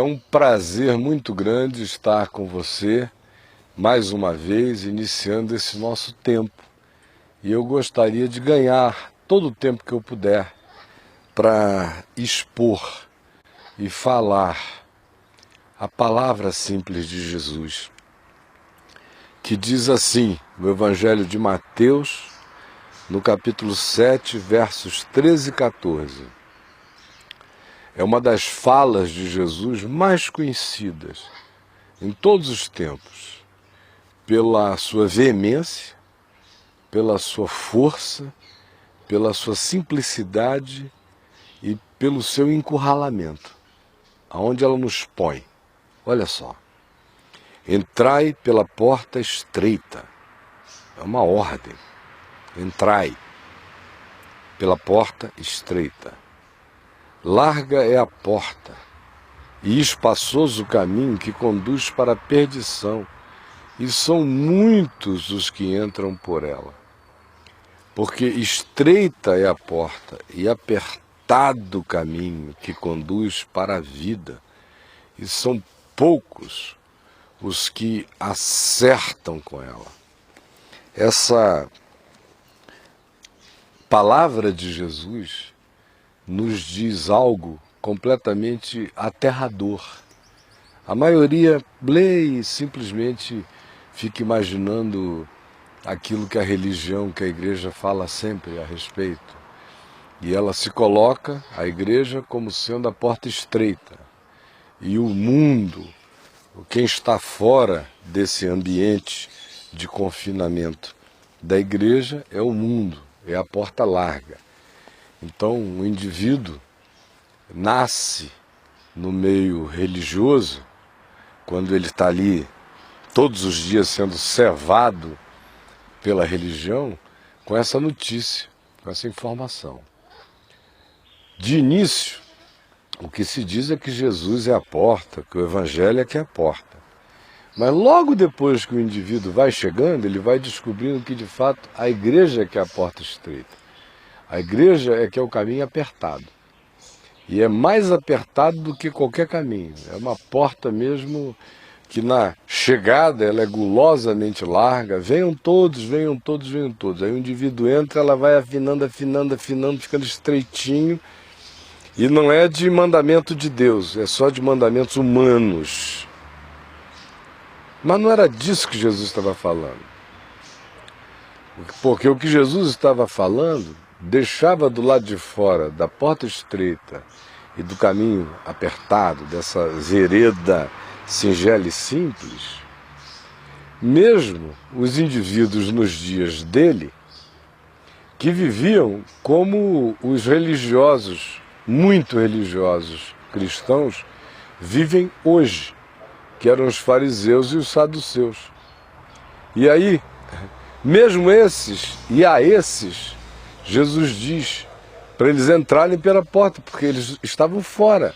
um prazer muito grande estar com você, mais uma vez, iniciando esse nosso tempo. E eu gostaria de ganhar todo o tempo que eu puder para expor e falar a palavra simples de Jesus, que diz assim, no Evangelho de Mateus, no capítulo 7, versos 13 e 14. É uma das falas de Jesus mais conhecidas em todos os tempos, pela sua veemência, pela sua força, pela sua simplicidade e pelo seu encurralamento, aonde ela nos põe. Olha só, entrai pela porta estreita, é uma ordem, entrai pela porta estreita. Larga é a porta, e espaçoso o caminho que conduz para a perdição, e são muitos os que entram por ela. Porque estreita é a porta, e apertado o caminho que conduz para a vida, e são poucos os que acertam com ela. Essa palavra de Jesus nos diz algo completamente aterrador. A maioria lê e simplesmente fica imaginando aquilo que a religião, que a igreja fala sempre a respeito. E ela se coloca, a igreja, como sendo a porta estreita. E o mundo, quem está fora desse ambiente de confinamento da igreja é o mundo, é a porta larga. Então, o indivíduo nasce no meio religioso, quando ele está ali todos os dias sendo servado pela religião, com essa notícia, com essa informação. De início, o que se diz é que Jesus é a porta, que o Evangelho é que é a porta. Mas logo depois que o indivíduo vai chegando, ele vai descobrindo que, de fato, a igreja é que é a porta estreita. A igreja é que é o caminho apertado. E é mais apertado do que qualquer caminho. É uma porta mesmo que na chegada ela é gulosamente larga. Venham todos, venham todos, venham todos. Aí o indivíduo entra, ela vai afinando, afinando, afinando, ficando estreitinho. E não é de mandamento de Deus, é só de mandamentos humanos. Mas não era disso que Jesus estava falando. Porque o que Jesus estava falando deixava do lado de fora da porta estreita e do caminho apertado, dessa vereda singela e simples, mesmo os indivíduos nos dias dele, que viviam como os religiosos, muito religiosos cristãos, vivem hoje, que eram os fariseus e os saduceus. E aí, mesmo esses, e a esses, Jesus diz para eles entrarem pela porta, porque eles estavam fora.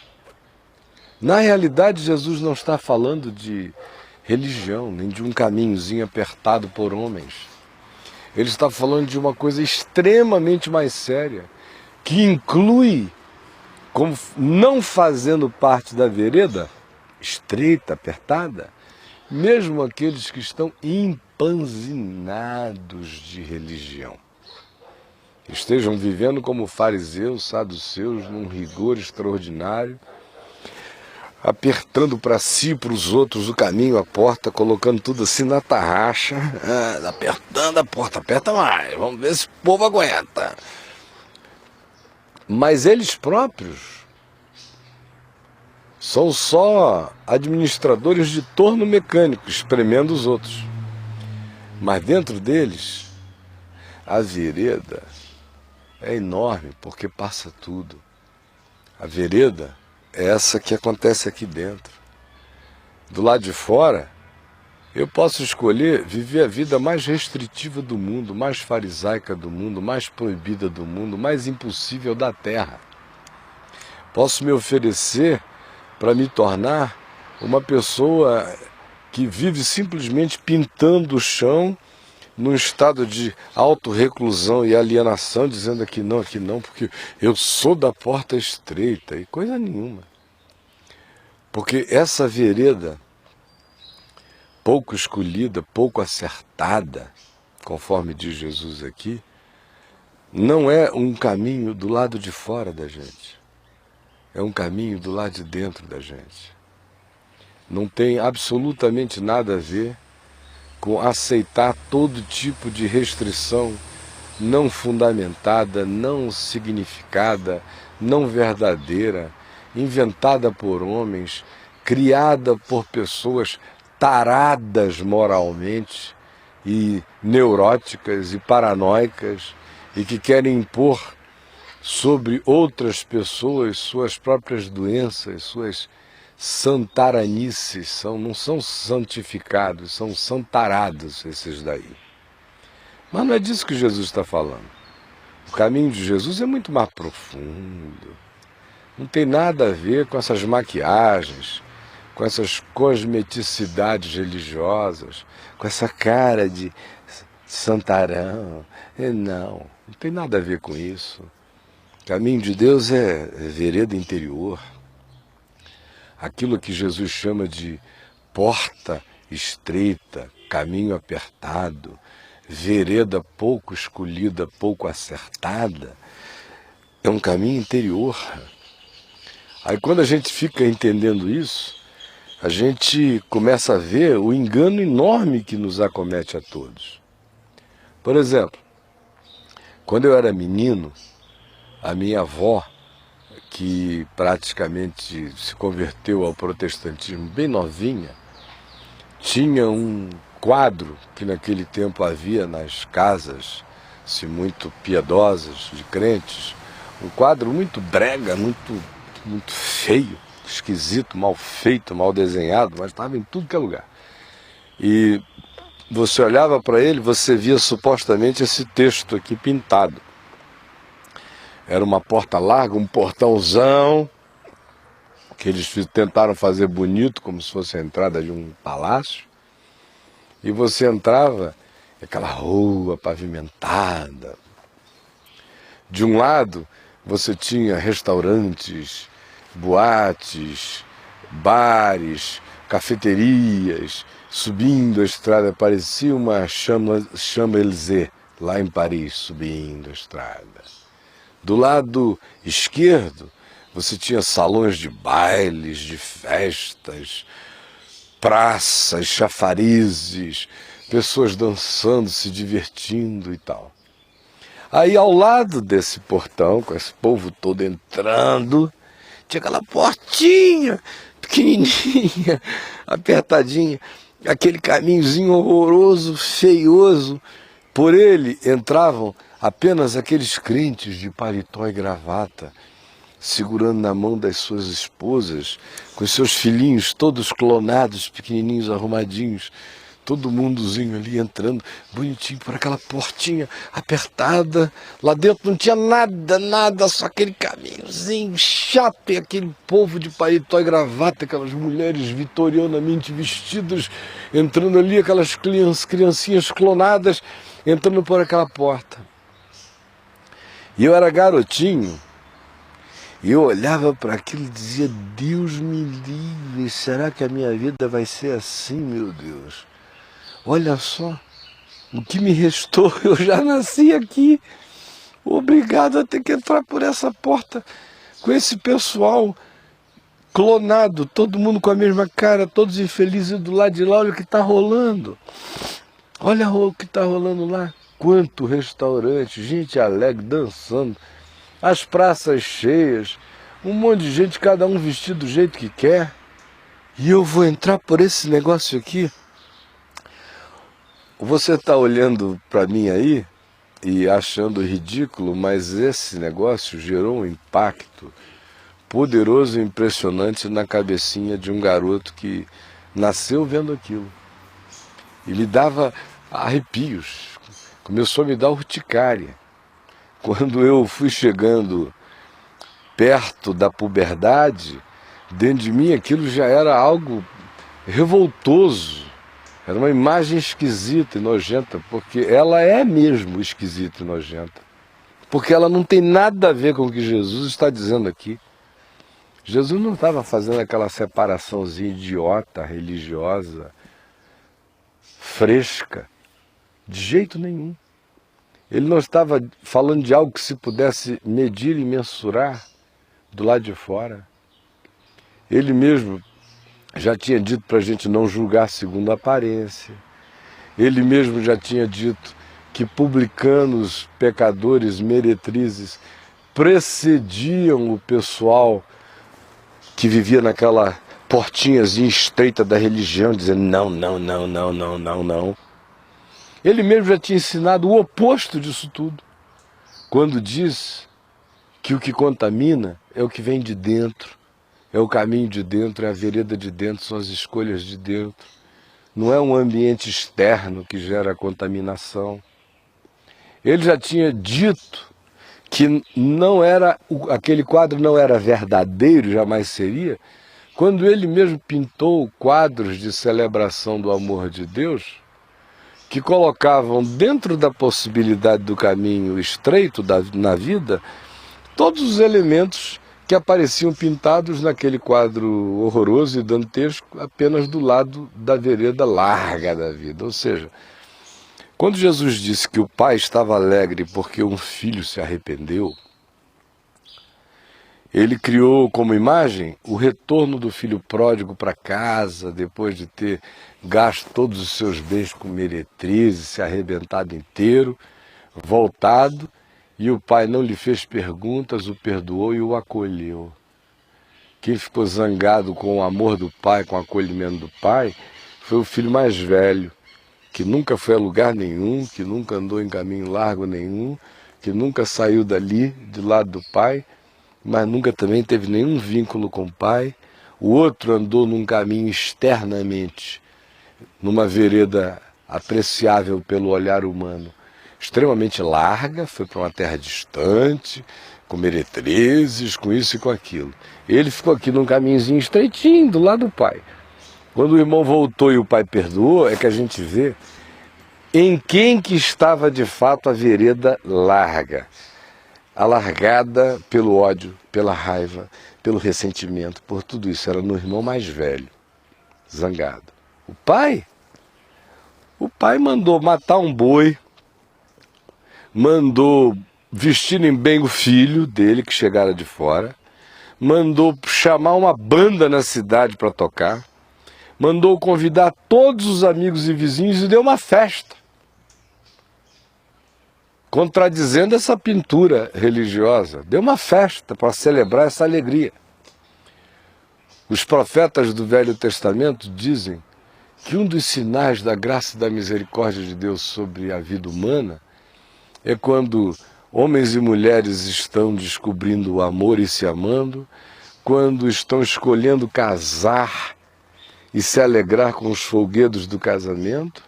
Na realidade, Jesus não está falando de religião, nem de um caminhozinho apertado por homens. Ele está falando de uma coisa extremamente mais séria, que inclui, como não fazendo parte da vereda, estreita, apertada, mesmo aqueles que estão empanzinados de religião. Estejam vivendo como fariseus, saduceus, num rigor extraordinário, apertando para si e para os outros o caminho, a porta, colocando tudo assim na tarraxa, apertando a porta, aperta mais, vamos ver se o povo aguenta. Mas eles próprios são só administradores de torno mecânico, espremendo os outros. Mas dentro deles, a vereda é enorme, porque passa tudo. A vereda é essa que acontece aqui dentro. Do lado de fora, eu posso escolher viver a vida mais restritiva do mundo, mais farisaica do mundo, mais proibida do mundo, mais impossível da terra. Posso me oferecer para me tornar uma pessoa que vive simplesmente pintando o chão num estado de autorreclusão e alienação, dizendo aqui não, porque eu sou da porta estreita, e coisa nenhuma. Porque essa vereda pouco escolhida, pouco acertada, conforme diz Jesus aqui, não é um caminho do lado de fora da gente. É um caminho do lado de dentro da gente. Não tem absolutamente nada a ver com aceitar todo tipo de restrição não fundamentada, não significada, não verdadeira, inventada por homens, criada por pessoas taradas moralmente e neuróticas e paranoicas e que querem impor sobre outras pessoas suas próprias doenças, suas santaranices. Não são santificados, são santarados esses daí. Mas não é disso que Jesus está falando. O caminho de Jesus é muito mais profundo. Não tem nada a ver com essas maquiagens, com essas cosmeticidades religiosas, com essa cara de santarão. Não tem nada a ver com isso. O caminho de Deus é vereda interior. Aquilo que Jesus chama de porta estreita, caminho apertado, vereda pouco escolhida, pouco acertada, é um caminho interior. Aí quando a gente fica entendendo isso, a gente começa a ver o engano enorme que nos acomete a todos. Por exemplo, quando eu era menino, a minha avó, que praticamente se converteu ao protestantismo bem novinha, tinha um quadro que naquele tempo havia nas casas, se muito piedosas, de crentes, um quadro muito brega, muito feio, esquisito, mal feito, mal desenhado, mas estava em tudo que é lugar. E você olhava para ele, você via supostamente esse texto aqui pintado. Era uma porta larga, um portãozão, que eles tentaram fazer bonito, como se fosse a entrada de um palácio. E você entrava, aquela rua pavimentada. De um lado, você tinha restaurantes, boates, bares, cafeterias, subindo a estrada, parecia uma Champs-Élysées, lá em Paris, subindo a estrada. Do lado esquerdo, você tinha salões de bailes, de festas, praças, chafarizes, pessoas dançando, se divertindo e tal. Aí ao lado desse portão, com esse povo todo entrando, tinha aquela portinha pequenininha, apertadinha, aquele caminhozinho horroroso, feioso. Por ele entravam apenas aqueles crentes de paletó e gravata, segurando na mão das suas esposas, com seus filhinhos todos clonados, pequenininhos, arrumadinhos, todo mundozinho ali entrando, bonitinho, por aquela portinha apertada. Lá dentro não tinha nada, só aquele caminhozinho chato, e aquele povo de paletó e gravata, aquelas mulheres vitorianamente vestidas, entrando ali, aquelas criancinhas clonadas, entrando por aquela porta. E eu era garotinho, e eu olhava para aquilo e dizia, Deus me livre, será que a minha vida vai ser assim, meu Deus? Olha só, o que me restou, eu já nasci aqui, obrigado a ter que entrar por essa porta, com esse pessoal clonado, todo mundo com a mesma cara, todos infelizes do lado de lá, olha o que está rolando. Olha o que está rolando lá, quanto restaurante, gente alegre, dançando, as praças cheias, um monte de gente, cada um vestido do jeito que quer, e eu vou entrar por esse negócio aqui. Você está olhando para mim aí e achando ridículo, mas esse negócio gerou um impacto poderoso e impressionante na cabecinha de um garoto que nasceu vendo aquilo. E lhe dava arrepios, começou a me dar urticária. Quando eu fui chegando perto da puberdade, dentro de mim aquilo já era algo revoltoso. Era uma imagem esquisita e nojenta, porque ela é mesmo esquisita e nojenta. Porque ela não tem nada a ver com o que Jesus está dizendo aqui. Jesus não estava fazendo aquela separaçãozinha idiota, religiosa, fresca, de jeito nenhum. Ele não estava falando de algo que se pudesse medir e mensurar do lado de fora. Ele mesmo já tinha dito para a gente não julgar segundo a aparência. Ele mesmo já tinha dito que publicanos, pecadores, meretrizes precediam o pessoal que vivia naquela portinhazinha estreita da religião, dizendo não, não, não, não, não, não, não. Ele mesmo já tinha ensinado o oposto disso tudo, quando diz que o que contamina é o que vem de dentro, é o caminho de dentro, é a vereda de dentro, são as escolhas de dentro. Não é um ambiente externo que gera a contaminação. Ele já tinha dito que não era, aquele quadro não era verdadeiro, jamais seria, quando ele mesmo pintou quadros de celebração do amor de Deus, que colocavam dentro da possibilidade do caminho estreito na vida, todos os elementos que apareciam pintados naquele quadro horroroso e dantesco, apenas do lado da vereda larga da vida. Ou seja, quando Jesus disse que o pai estava alegre porque um filho se arrependeu, ele criou como imagem o retorno do filho pródigo para casa, depois de ter gasto todos os seus bens com meretrizes, se arrebentado inteiro, voltado, e o pai não lhe fez perguntas, o perdoou e o acolheu. Quem ficou zangado com o amor do pai, com o acolhimento do pai, foi o filho mais velho, que nunca foi a lugar nenhum, que nunca andou em caminho largo nenhum, que nunca saiu dali, do lado do pai, mas nunca também teve nenhum vínculo com o pai. O outro andou num caminho externamente, numa vereda apreciável pelo olhar humano, extremamente larga, foi para uma terra distante, com meretrizes, com isso e com aquilo. Ele ficou aqui num caminhozinho estreitinho, do lado do pai. Quando o irmão voltou e o pai perdoou, é que a gente vê em quem que estava de fato a vereda larga. Alargada pelo ódio, pela raiva, pelo ressentimento, por tudo isso. Era no irmão mais velho, zangado. O pai mandou matar um boi, mandou vestirem bem o filho dele, que chegara de fora, mandou chamar uma banda na cidade para tocar, mandou convidar todos os amigos e vizinhos e deu uma festa, contradizendo essa pintura religiosa. Deu uma festa para celebrar essa alegria. Os profetas do Velho Testamento dizem que um dos sinais da graça e da misericórdia de Deus sobre a vida humana é quando homens e mulheres estão descobrindo o amor e se amando, quando estão escolhendo casar e se alegrar com os folguedos do casamento,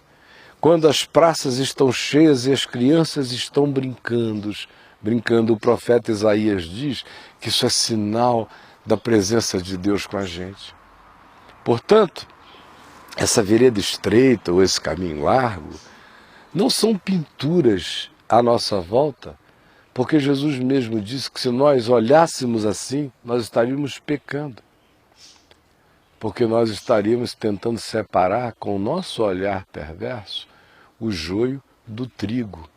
quando as praças estão cheias e as crianças estão brincando. O profeta Isaías diz que isso é sinal da presença de Deus com a gente. Portanto, essa vereda estreita ou esse caminho largo não são pinturas à nossa volta, porque Jesus mesmo disse que se nós olhássemos assim, nós estaríamos pecando. Porque nós estaríamos tentando separar com o nosso olhar perverso o joio do trigo,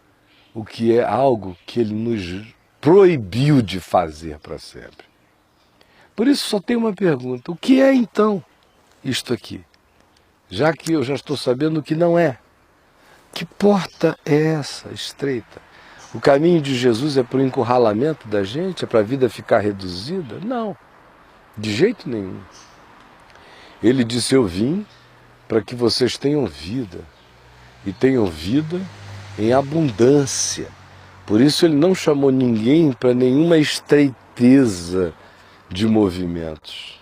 o que é algo que ele nos proibiu de fazer para sempre. Por isso só tem uma pergunta: o que é então isto aqui? Já que eu já estou sabendo o que não é. Que porta é essa estreita? O caminho de Jesus é para o encurralamento da gente? É para a vida ficar reduzida? Não, de jeito nenhum. Ele disse: eu vim para que vocês tenham vida, e tenham vida em abundância. Por isso ele não chamou ninguém para nenhuma estreiteza de movimentos.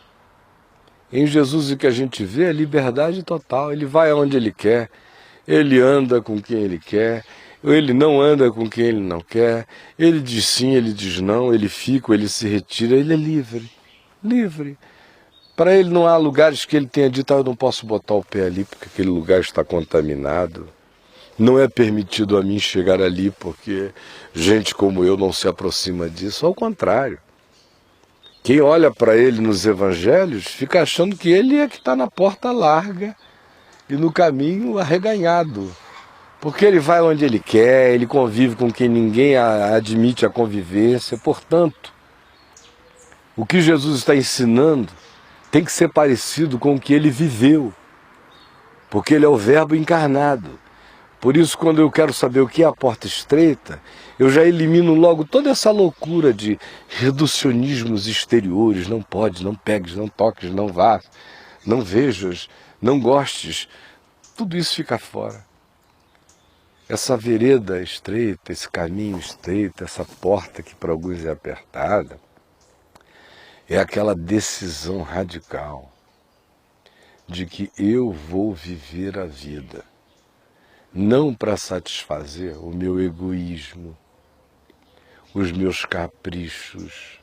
Em Jesus o que a gente vê é liberdade total. Ele vai aonde ele quer, ele anda com quem ele quer, ele não anda com quem ele não quer, ele diz sim, ele diz não, ele fica, ele se retira, ele é livre. Livre. Para ele não há lugares que ele tenha dito: eu não posso botar o pé ali porque aquele lugar está contaminado. Não é permitido a mim chegar ali porque gente como eu não se aproxima disso. Ao contrário. Quem olha para ele nos evangelhos fica achando que ele é que está na porta larga e no caminho arreganhado. Porque ele vai onde ele quer, ele convive com quem ninguém admite a convivência. Portanto, o que Jesus está ensinando tem que ser parecido com o que ele viveu. Porque ele é o Verbo encarnado. Por isso, quando eu quero saber o que é a porta estreita, eu já elimino logo toda essa loucura de reducionismos exteriores. Não podes, não pegues, não toques, não vá, não vejas, não gostes. Tudo isso fica fora. Essa vereda estreita, esse caminho estreito, essa porta que para alguns é apertada, é aquela decisão radical de que eu vou viver a vida, não para satisfazer o meu egoísmo, os meus caprichos,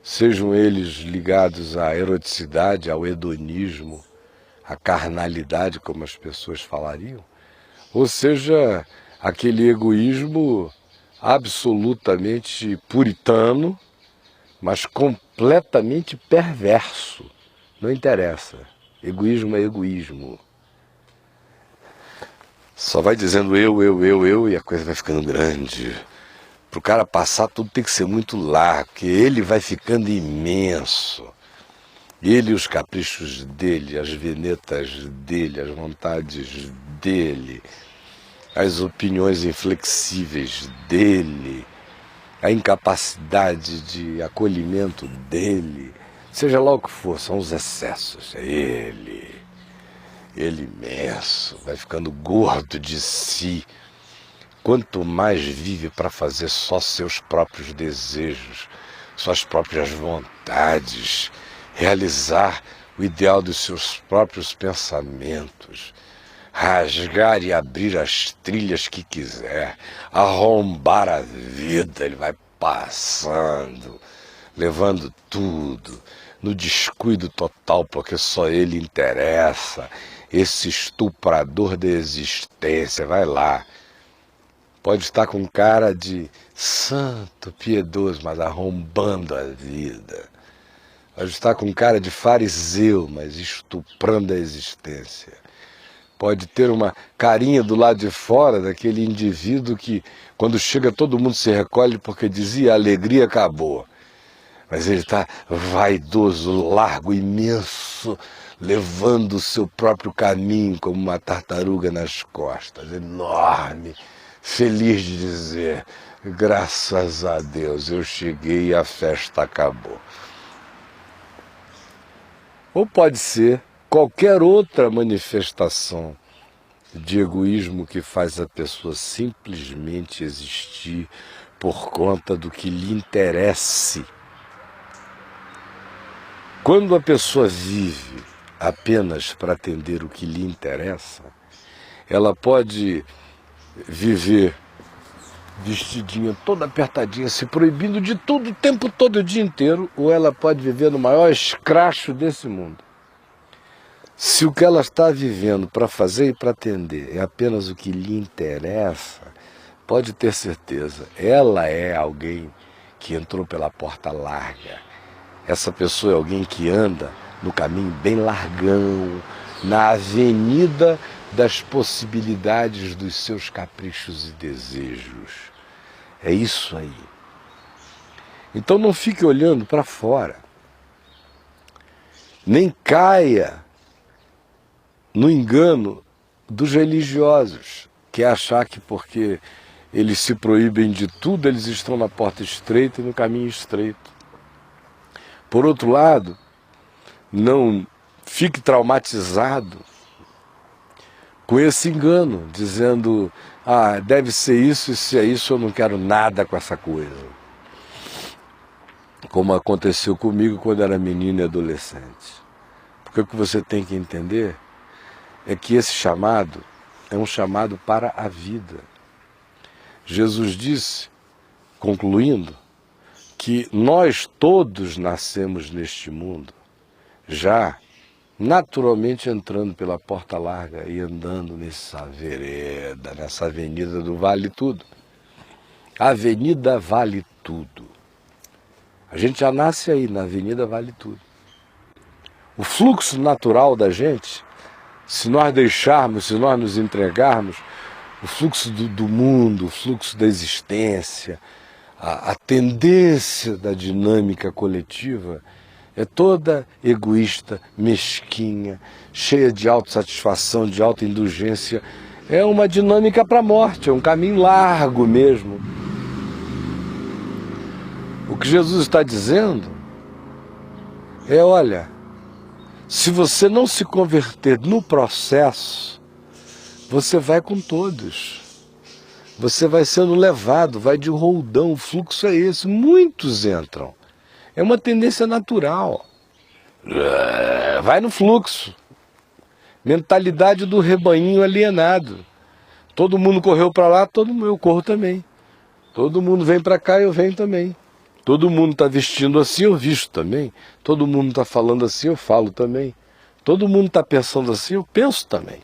sejam eles ligados à eroticidade, ao hedonismo, à carnalidade, como as pessoas falariam, ou seja, aquele egoísmo absolutamente puritano, mas completamente perverso. Não interessa. Egoísmo é egoísmo. Só vai dizendo eu, e a coisa vai ficando grande. Para o cara passar, tudo tem que ser muito largo, porque ele vai ficando imenso. Ele e os caprichos dele, as venetas dele, as vontades dele, as opiniões inflexíveis dele, a incapacidade de acolhimento dele, seja lá o que for, são os excessos. Ele imenso, vai ficando gordo de si. Quanto mais vive para fazer só seus próprios desejos, suas próprias vontades, realizar o ideal dos seus próprios pensamentos, rasgar e abrir as trilhas que quiser, arrombar a vida, ele vai passando, levando tudo, no descuido total, porque só ele interessa, esse estuprador da existência, vai lá. Pode estar com cara de santo, piedoso, mas arrombando a vida. Pode estar com cara de fariseu, mas estuprando a existência. Pode ter uma carinha do lado de fora daquele indivíduo que, quando chega, todo mundo se recolhe porque dizia a alegria acabou. Mas ele está vaidoso, largo, imenso, levando o seu próprio caminho como uma tartaruga nas costas, enorme, feliz de dizer, graças a Deus, eu cheguei e a festa acabou. Ou pode ser qualquer outra manifestação de egoísmo que faz a pessoa simplesmente existir por conta do que lhe interesse. Quando a pessoa vive apenas para atender o que lhe interessa, ela pode viver vestidinha, toda apertadinha, se proibindo de tudo o tempo todo, o dia inteiro, ou ela pode viver no maior escracho desse mundo. Se o que ela está vivendo para fazer e para atender é apenas o que lhe interessa, pode ter certeza, ela é alguém que entrou pela porta larga. Essa pessoa é alguém que anda no caminho bem largão, na avenida das possibilidades dos seus caprichos e desejos. É isso aí. Então não fique olhando para fora. Nem caia no engano dos religiosos, que é achar que porque eles se proíbem de tudo, eles estão na porta estreita e no caminho estreito. Por outro lado, não fique traumatizado com esse engano, dizendo, deve ser isso, e se é isso eu não quero nada com essa coisa. Como aconteceu comigo quando era menino e adolescente. Porque o que você tem que entender é que esse chamado é um chamado para a vida. Jesus disse, concluindo, que nós todos nascemos neste mundo, já naturalmente entrando pela porta larga e andando nessa vereda, nessa avenida do Vale Tudo. A avenida vale tudo. A gente já nasce aí, na Avenida Vale Tudo. O fluxo natural da gente, se nós deixarmos, se nós nos entregarmos, o fluxo do mundo, o fluxo da existência, a tendência da dinâmica coletiva é toda egoísta, mesquinha, cheia de autossatisfação, de autoindulgência. É uma dinâmica para a morte, é um caminho largo mesmo. O que Jesus está dizendo é, olha, se você não se converter no processo, você vai com todos. Você vai sendo levado, vai de roldão, o fluxo é esse. Muitos entram. É uma tendência natural. Vai no fluxo. Mentalidade do rebanho alienado. Todo mundo correu para lá, eu corro também. Todo mundo vem para cá, eu venho também. Todo mundo está vestindo assim, eu visto também. Todo mundo está falando assim, eu falo também. Todo mundo está pensando assim, eu penso também.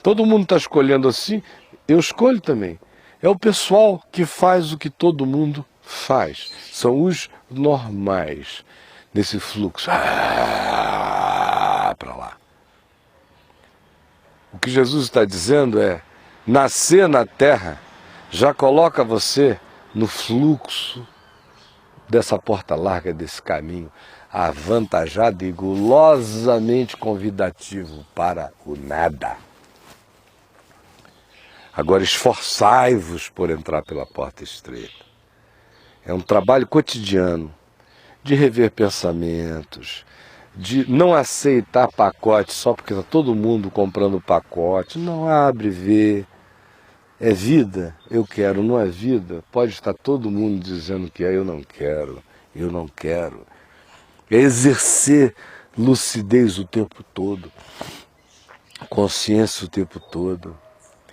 Todo mundo está escolhendo assim, eu escolho também. É o pessoal que faz o que todo mundo faz. São os normais nesse fluxo. Para lá. O que Jesus está dizendo é, nascer na terra já coloca você no fluxo dessa porta larga, desse caminho avantajado e gulosamente convidativo para o nada. Agora esforçai-vos por entrar pela porta estreita. É um trabalho cotidiano de rever pensamentos, de não aceitar pacote só porque está todo mundo comprando pacote. Não, abre, vê. É vida, eu quero, não é vida. Pode estar todo mundo dizendo que é, eu não quero, eu não quero. É exercer lucidez o tempo todo, consciência o tempo todo.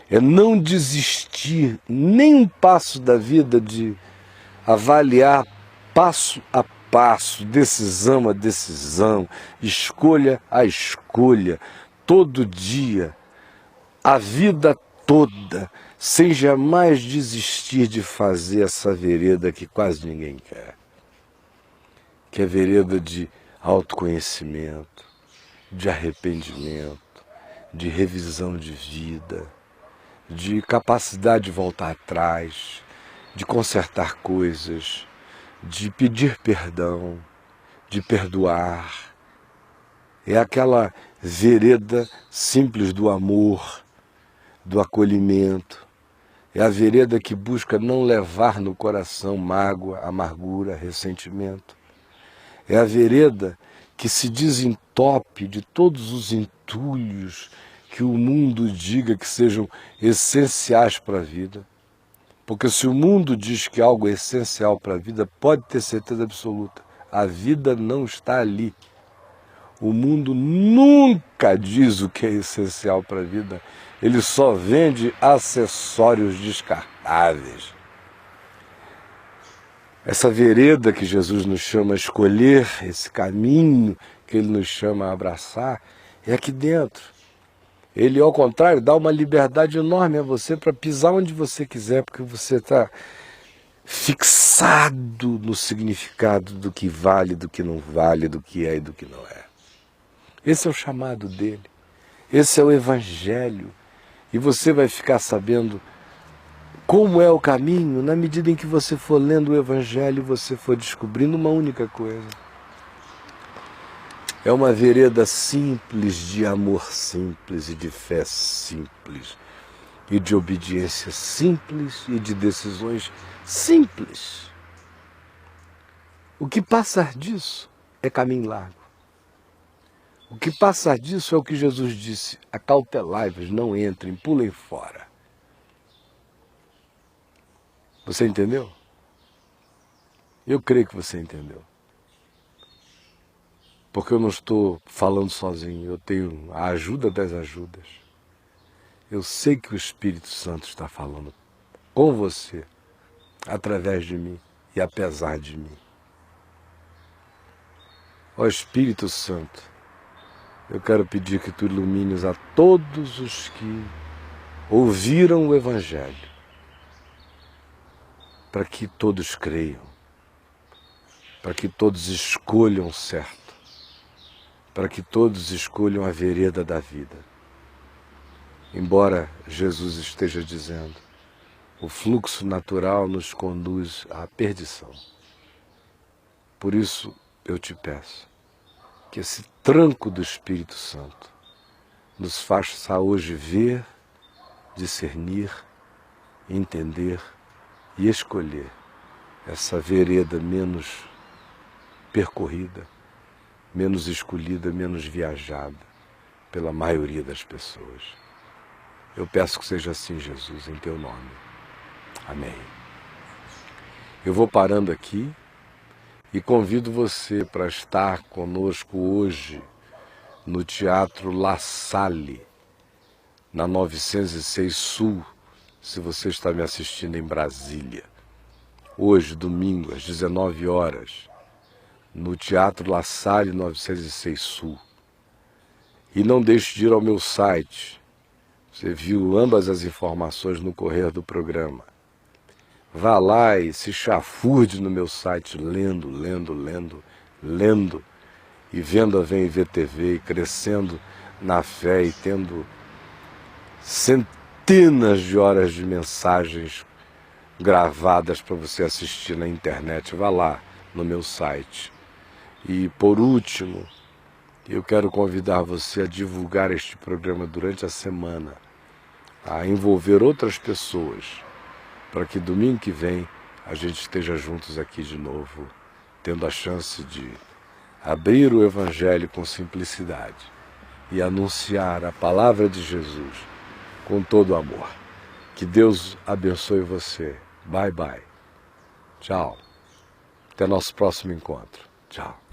É não desistir nem um passo da vida de avaliar passo a passo, decisão a decisão, escolha a escolha, todo dia, a vida toda, sem jamais desistir de fazer essa vereda que quase ninguém quer. Que é vereda de autoconhecimento, de arrependimento, de revisão de vida, de capacidade de voltar atrás, de consertar coisas, de pedir perdão, de perdoar. É aquela vereda simples do amor, do acolhimento. É a vereda que busca não levar no coração mágoa, amargura, ressentimento. É a vereda que se desentope de todos os entulhos que o mundo diga que sejam essenciais para a vida. Porque se o mundo diz que algo é essencial para a vida, pode ter certeza absoluta, a vida não está ali. O mundo nunca diz o que é essencial para a vida, ele só vende acessórios descartáveis. Essa vereda que Jesus nos chama a escolher, esse caminho que ele nos chama a abraçar, é aqui dentro. Ele, ao contrário, dá uma liberdade enorme a você para pisar onde você quiser, porque você está fixado no significado do que vale, do que não vale, do que é e do que não é. Esse é o chamado dele. Esse é o Evangelho. E você vai ficar sabendo como é o caminho na medida em que você for lendo o Evangelho e você for descobrindo uma única coisa. É uma vereda simples, de amor simples e de fé simples, e de obediência simples e de decisões simples. O que passar disso é caminho largo. O que passar disso é o que Jesus disse: acautelai-vos, não entrem, pulem fora. Você entendeu? Eu creio que você entendeu. Porque eu não estou falando sozinho, eu tenho a ajuda das ajudas. Eu sei que o Espírito Santo está falando com você, através de mim e apesar de mim. Ó Espírito Santo, eu quero pedir que tu ilumines a todos os que ouviram o Evangelho, para que todos creiam, para que todos escolham certo, para que todos escolham a vereda da vida. Embora Jesus esteja dizendo, o fluxo natural nos conduz à perdição. Por isso eu te peço que esse tranco do Espírito Santo nos faça hoje ver, discernir, entender e escolher essa vereda menos percorrida, menos escolhida, menos viajada pela maioria das pessoas. Eu peço que seja assim, Jesus, em teu nome. Amém. Eu vou parando aqui e convido você para estar conosco hoje no Teatro La Salle, na 906 Sul, se você está me assistindo em Brasília. Hoje, domingo, às 19 horas, no Teatro La Salle 906 Sul. E não deixe de ir ao meu site. Você viu ambas as informações no correr do programa. Vá lá e se chafurde no meu site, lendo, e vendo a Vem Ver TV, e crescendo na fé e tendo centenas de horas de mensagens gravadas para você assistir na internet. Vá lá no meu site. E por último, eu quero convidar você a divulgar este programa durante a semana, a envolver outras pessoas, para que domingo que vem a gente esteja juntos aqui de novo, tendo a chance de abrir o Evangelho com simplicidade e anunciar a palavra de Jesus com todo amor. Que Deus abençoe você. Bye, bye. Tchau. Até nosso próximo encontro. Tchau.